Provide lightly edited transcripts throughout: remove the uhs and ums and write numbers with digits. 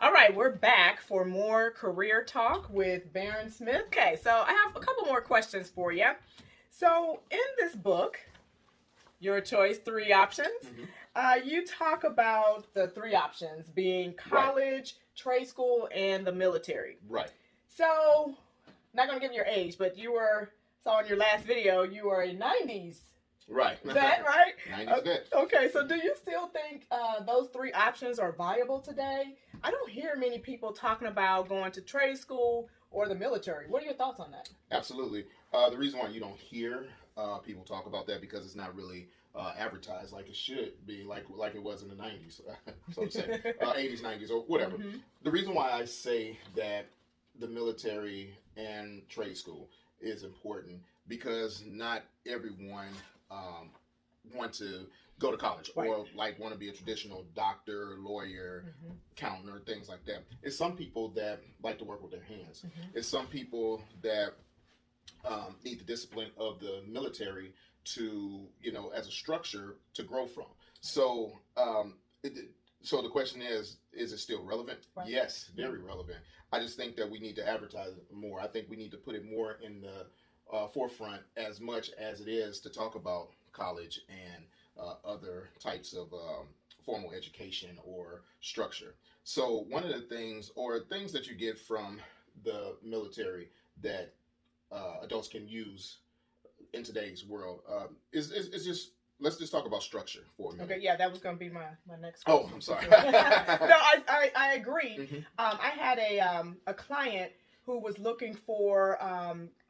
All right, we're back for more career talk with Baron Smith. Okay, so I have a couple more questions for you. So, in this book, Your Choice, Three Options, you talk about the three options being college, trade school, and the military. Right. So, not going to give your age, but saw in your last video, you were a 90s Right. vet, right? 90s vet. Okay, so do you still think those three options are viable today? I don't hear many people talking about going to trade school or the military. What are your thoughts on that? Absolutely. The reason why you don't hear people talk about that because it's not really advertised like it should be, like it was in the 90s, so to say, 80s, 90s, or whatever. Mm-hmm. The reason why I say that the military and trade school is important because not everyone want to go to college or like want to be a traditional doctor, lawyer, accountant, or things like that. It's some people that like to work with their hands. It's some people that need the discipline of the military to, as a structure to grow from. So, so the question is it still relevant? Right. Yes, very relevant. I just think that we need to advertise it more. I think we need to put it more in the forefront as much as it is to talk about college and other types of formal education or structure. So one of the things that you get from the military that adults can use in today's world is just, let's just talk about structure for a minute. Okay, yeah, that was going to be my next question. Oh, I'm sorry. No, I agree. I had a client who was looking for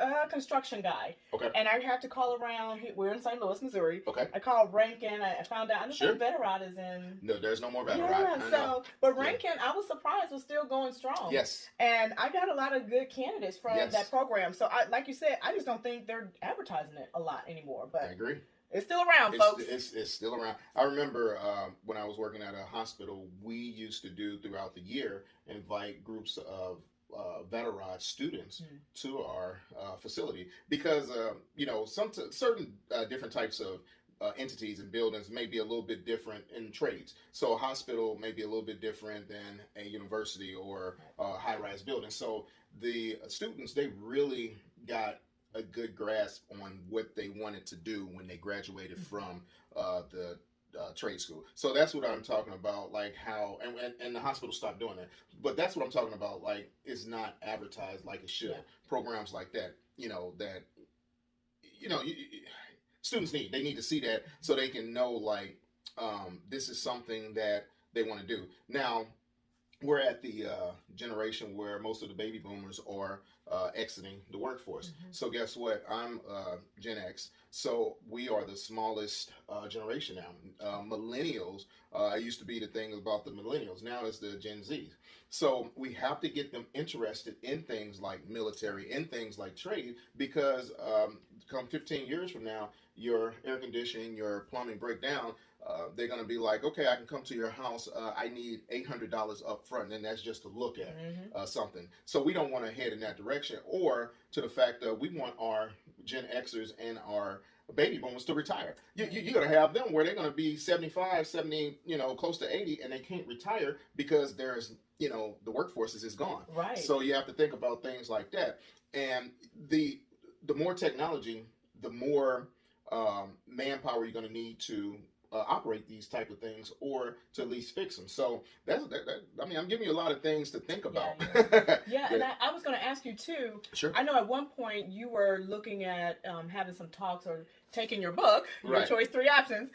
a construction guy. Okay. And I had to call around. We're in St. Louis, Missouri. Okay. I called Rankin. I found out. I don't think Sure. Veterad is in. No, there's no more Veterad. Yeah, but Rankin, I was surprised, was still going strong. Yes. And I got a lot of good candidates from Yes. that program. So, like you said, I just don't think they're advertising it a lot anymore. But I agree. It's still around, folks. It's still around. I remember when I was working at a hospital, we used to do throughout the year invite groups of Veterad students to our facility because certain different types of entities and buildings may be a little bit different in trades. So a hospital may be a little bit different than a university or a high-rise building. So the students, they really got a good grasp on what they wanted to do when they graduated from the trade school. So that's what I'm talking about, like how, and the hospital stopped doing that. But that's what I'm talking about, like it's not advertised like it should. Yeah. Programs like that, students need to see that so they can know, like, this is something that they want to do. Now, we're at the generation where most of the baby boomers are exiting the workforce. So guess what? I'm Genx. So we are the smallest generation now. Millennials, it used to be the thing about the millennials. Now it's the Gen Z. So we have to get them interested in things like military, in things like trade, because come 15 years from now, your air conditioning, your plumbing break down, they're going to be like, okay, I can come to your house. I need $800 up front, and that's just to look at something. So we don't want to head in that direction, or to the fact that we want our Gen Xers and our baby boomers to retire. You're going to have them where they're going to be 75, 70, close to 80, and they can't retire because there's, the workforce is gone. Right. So you have to think about things like that. And the more technology, the more manpower you're going to need to operate these type of things, or to at least fix them. So I'm giving you a lot of things to think about. Yeah. And I was going to ask you too. Sure. I know at one point you were looking at having some talks or taking your book, Your Choice, Three Options,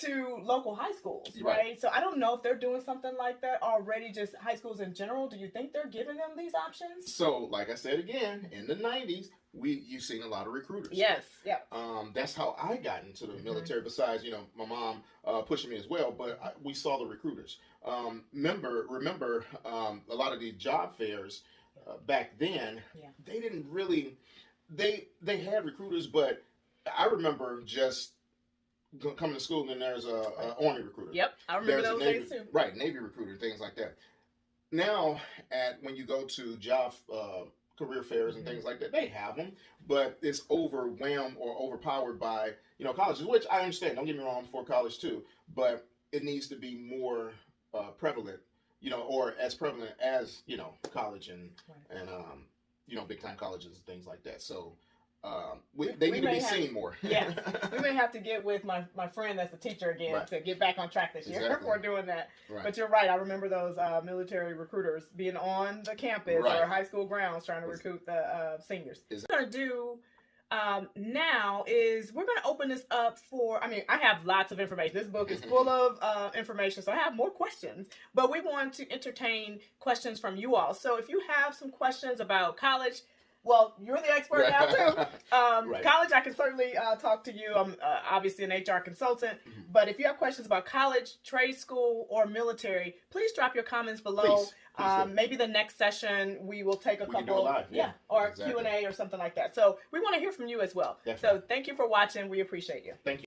to local high schools, right? So I don't know if they're doing something like that already, just high schools in general. Do you think they're giving them these options? So, like I said again, in the 90s, you've seen a lot of recruiters. Yes, yeah. That's how I got into the military, besides, my mom pushing me as well, but we saw the recruiters. Remember, a lot of these job fairs back then, they didn't really, they had recruiters, but I remember just coming to school, and then there's a Army recruiter. Yep, I remember those days too. Right, Navy recruiter, things like that. Now, when you go to job career fairs and things like that, they have them, but it's overwhelmed or overpowered by colleges, which I understand. Don't get me wrong, for college too, but it needs to be more prevalent, you know, or as prevalent as, you know, college and Right. and you know, big time colleges and things like that. So We they need to may be have- seen more. Yes, we may have to get with my friend that's a teacher again Right. to get back on track this year Exactly. for doing that. Right. But you're right. I remember those military recruiters being on the campus Right. or high school grounds trying to recruit the seniors. Exactly. What we're going to do now is we're going to open this up for, I mean, I have lots of information. This book is full of information, so I have more questions. But we want to entertain questions from you all. So if you have some questions about college, well, you're the expert now too. Right. College, I can certainly talk to you. I'm obviously an HR consultant. But if you have questions about college, trade school, or military, please drop your comments below. Please do. Maybe the next session we will take a We can couple, do it live, yeah. or Exactly. Q&A or something like that. So we want to hear from you as well. Definitely. So thank you for watching. We appreciate you. Thank you.